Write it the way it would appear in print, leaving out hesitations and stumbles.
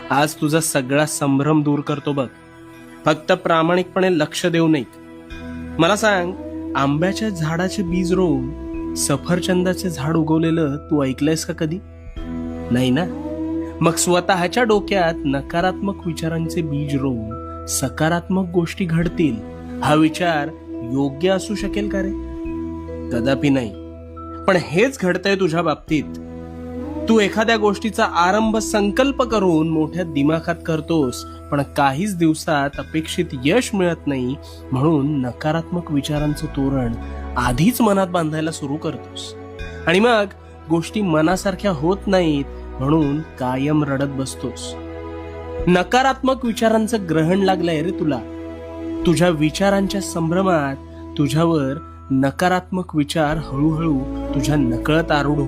आज तुझा सगळा संभ्रम दूर करतो बघ. फक्त प्रामाणिकपणे लक्ष देऊ नये. मला सांग, आंब्याच्या झाडाचे बीज रोवून सफरचंदाचे झाड उगवलेलं तू ऐकलंयस का कधी? नाही ना. मग स्वतःच्या डोक्यात नकारात्मक विचारांचे बीज रोवून सकारात्मक गोष्टी घडतील हा विचार योग्य असू शकेल का रे? कदापि नाही. पण हेच घडतंय तुझ्या बाबतीत. तू एखाद्या गोष्टीचा आरंभ संकल्प करून मोठ्या दिमाखात करतोस, पण काहीच दिवसात अपेक्षित यश मिळत नाही, म्हणून नकारात्मक विचारांचं तोरण आधीच मनात बांधायला सुरू करतोस. आणि मग गोष्टी मनासारख्या होत नाहीत, म्हणून कायम रडत बसतोस. नकारात्मक विचारांचं ग्रहण लागलंय रे तुला. तुझ्या विचारांच्या संभ्रमात तुझ्यावर नकारात्मक विचार हळूहळू तुझ्या नकळत आरूढ